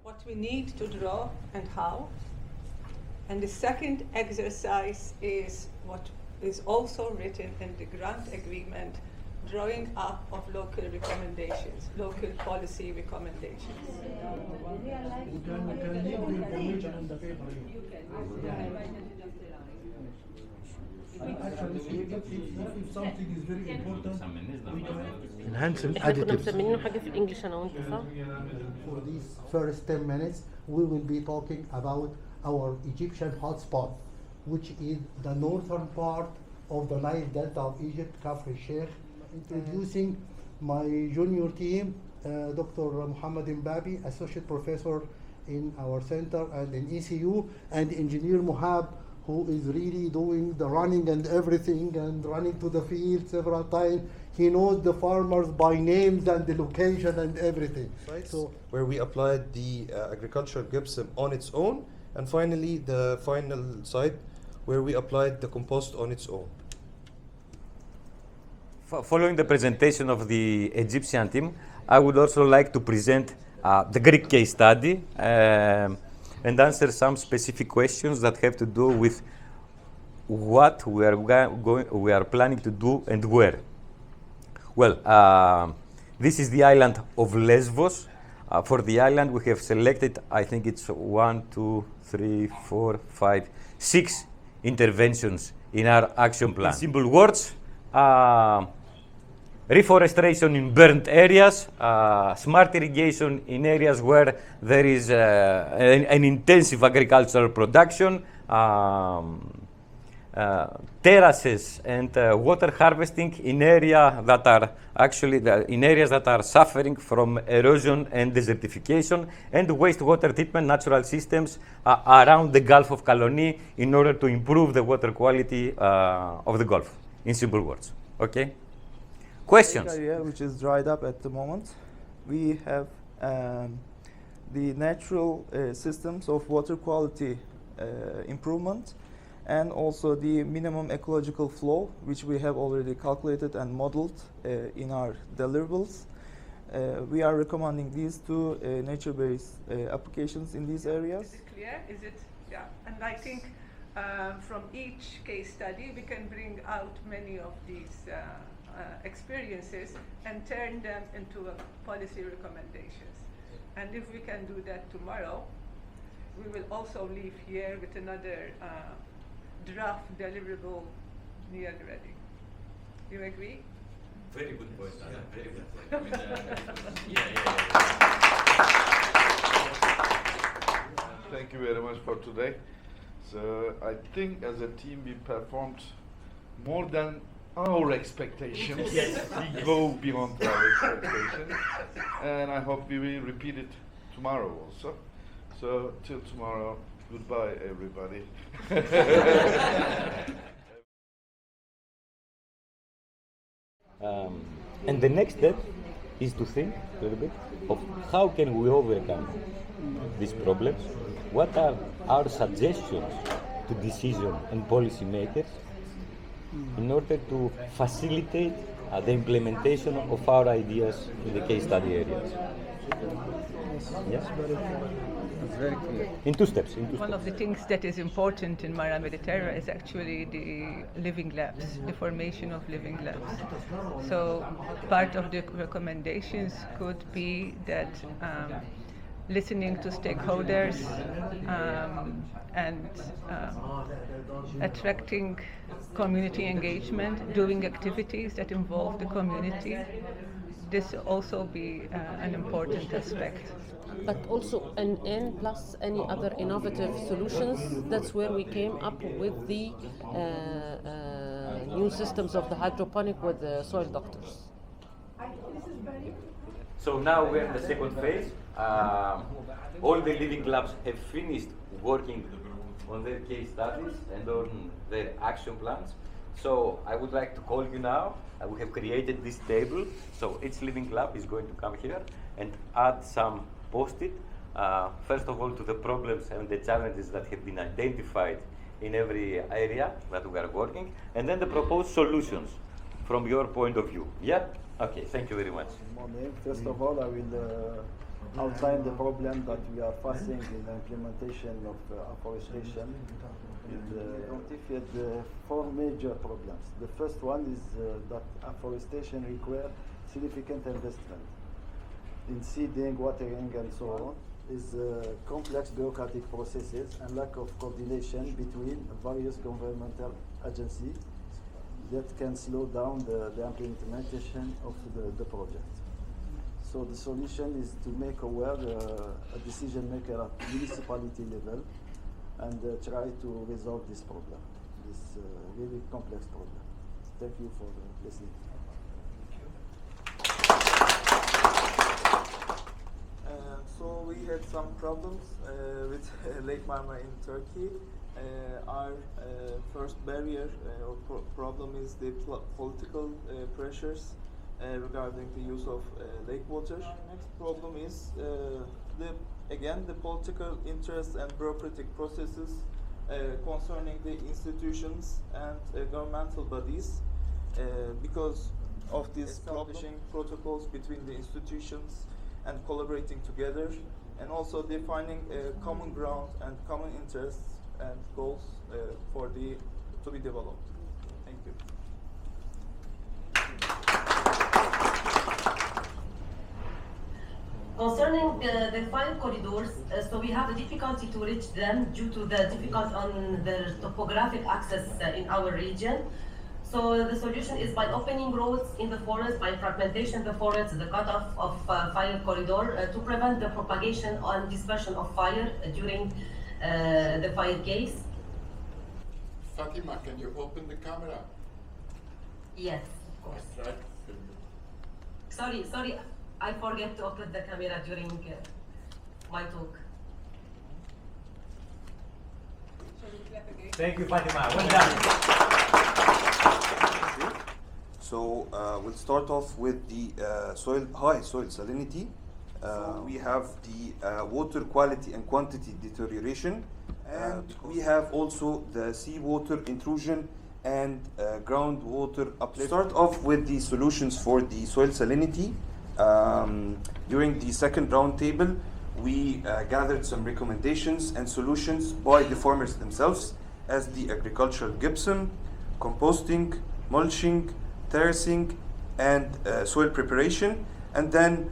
what we need to draw and how. And the second exercise is what is also written in the grant agreement, drawing up of local recommendations, local policy recommendations. We can leave the information in the paper. Actually, if something is very important, we can enhance and احنا كنا additives. مسمينه حاجه في الانجليش انا وانت صح؟ For these first 10 minutes, we will be talking about our Egyptian hotspot, which is the northern part of the Nile Delta of Egypt, Kafr Sheikh. Introducing my junior team, Dr. Muhammad Mbabi, Associate Professor in our center and in ECU, and Engineer Muhab, who is really doing the running and everything and running to the field several times. He knows the farmers by names and the location and everything. Sites where we applied the agricultural gypsum on its own, and finally the final site where we applied the compost on its own. Following the presentation of the Egyptian team, I would also like to present the Greek case study and answer some specific questions that have to do with what we are planning to do and where. Well, this is the island of Lesbos. For the island, we have selected, I think it's 1, 2, 3, 4, 5, 6 interventions in our action plan. In simple words, reforestation in burnt areas, smart irrigation in areas where there is an intensive agricultural production, terraces and water harvesting in areas that are suffering from erosion and desertification, and wastewater treatment natural systems around the Gulf of Kaloni in order to improve the water quality of the Gulf, in simple words. Okay? Questions? Area which is dried up at the moment. We have the natural systems of water quality improvement, and also the minimum ecological flow, which we have already calculated and modeled in our deliverables. We are recommending these two nature-based applications in these areas. Is it clear? Is it? Yeah. And I think from each case study, we can bring out many of these experiences and turn them into policy recommendations. And if we can do that tomorrow, we will also leave here with another draft deliverable nearly ready. You agree? Very good point. Very good point. Thank you very much for today. So I think as a team we performed more than our expectations. Yes. We go beyond our expectations, and I hope we will repeat it tomorrow also. So till tomorrow, goodbye everybody. And the next step is to think a little bit of how can we overcome these problems, what are our suggestions to decision and policy makers in order to facilitate the implementation of our ideas in the case study areas. Yes? It's very clear. In two steps. One of the things that is important in Mara-Mediterra is actually the living labs, the formation of living labs. So part of the recommendations could be that listening to stakeholders and attracting community engagement, doing activities that involve the community. This also be an important aspect. But also an N plus any other innovative solutions. That's where we came up with the new systems of the hydroponic with the soil doctors. So now we're in the second phase. All the living labs have finished working on their case studies and on their action plans. So I would like to call you now. We have created this table. So each living lab is going to come here and add some post-it. First of all, to the problems and the challenges that have been identified in every area that we are working, and then the proposed solutions from your point of view. Yeah? Okay, thank you very much. Morning. First of all, I will outline the problem that we are facing in the implementation of afforestation. It identified 4 major problems. The first one is that afforestation requires significant investment in seeding, watering, and so on. Is complex bureaucratic processes and lack of coordination between various governmental agencies that can slow down the implementation of the project. So the solution is to make aware a decision maker at municipality level and try to resolve this problem, this really complex problem. Thank you for listening. So we had some problems with Lake Marmara in Turkey. Our first barrier or problem is the political pressures regarding the use of lake water. Next problem is the political interests and bureaucratic processes concerning the institutions and governmental bodies. Because of this establishing protocols between the institutions and collaborating together, and also defining common ground and common interests and goals to be developed. Thank you. Concerning the 5 corridors, so we have a difficulty to reach them due to the difficulty on the topographic access in our region. So the solution is by opening roads in the forest, by fragmentation the forest, the cutoff of fire corridor to prevent the propagation and dispersion of fire during the fire case. Fatima, can you open the camera? Yes, of course. Sorry, I forget to open the camera during my talk. Thank you, Fatima. Well done. So we'll start off with the high soil salinity. We have the water quality and quantity deterioration, and we have also the seawater intrusion and groundwater uplift. Start off with the solutions for the soil salinity. During the second round table, we gathered some recommendations and solutions by the farmers themselves, as the agricultural gypsum, composting, mulching, terracing, and soil preparation. And then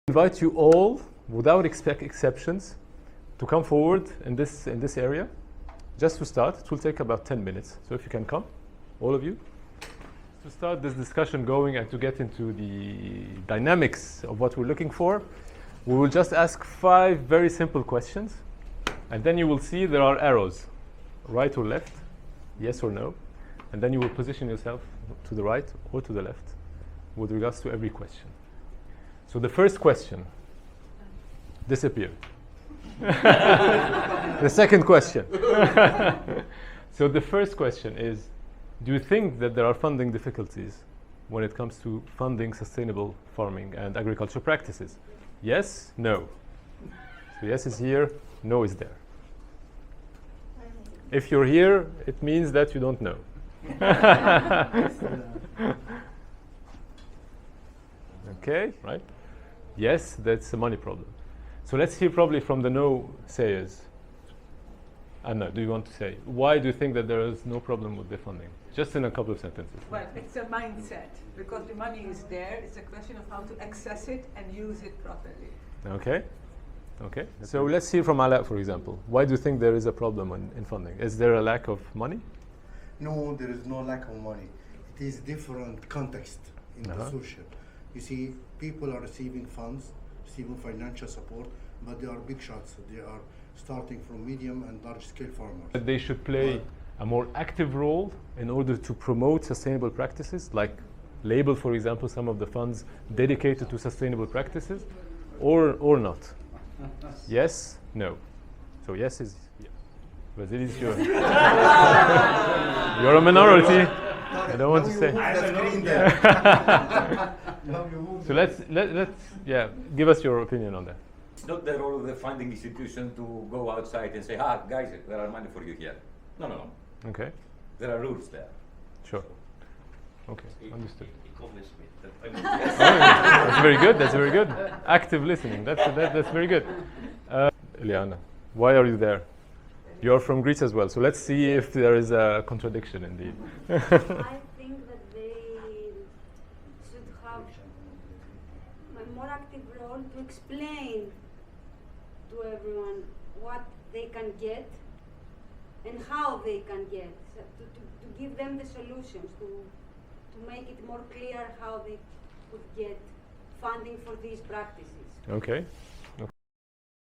invite you all, without exceptions, to come forward in this area. Just to start, it will take about 10 minutes. So if you can come, all of you, to start this discussion going and to get into the dynamics of what we're looking for, we will just ask 5 very simple questions, and then you will see there are arrows, right or left, yes or no, and then you will position yourself to the right or to the left with regards to every question. So the first question disappeared. The second question. So the first question is, do you think that there are funding difficulties when it comes to funding sustainable farming and agricultural practices? Yes, no. So yes is here, no is there. If you're here, it means that you don't know. Okay, right? Yes, that's a money problem. So let's hear probably from the no sayers. Anna, do you want to say, why do you think that there is no problem with the funding? Just in a couple of sentences. Well, it's a mindset, because the money is there. It's a question of how to access it and use it properly. Okay. Okay. So let's hear from Ala, for example. Why do you think there is a problem in funding? Is there a lack of money? No, there is no lack of money. It is different context in the social. You see, people are receiving funds, receiving financial support, but they are big shots. They are starting from medium and large scale farmers. They should play a more active role in order to promote sustainable practices, like label, for example, some of the funds dedicated to sustainable practices, or not. Yes, no. So yes is yes. Vasilis, you're a minority. I don't want to say. So let's give us your opinion on that. It's not the role of the funding institution to go outside and say, guys, there are money for you here. No. Okay. There are rules there. Sure. Okay, understood. That's very good. That's very good. Active listening. That's very good. Eliana, why are you there? You're from Greece as well, so let's see if there is a contradiction indeed. I think that they should have a more active role to explain to everyone what they can get and how they can get, so to give them the solutions, to make it more clear how they could get funding for these practices. Okay.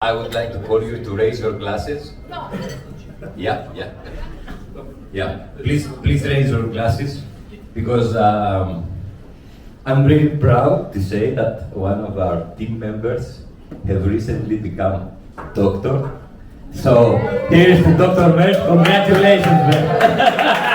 I would like to call you to raise your glasses. Yeah. Please raise your glasses, because I'm really proud to say that one of our team members have recently become doctor. So here's to Dr. Mert. Congratulations, Mert.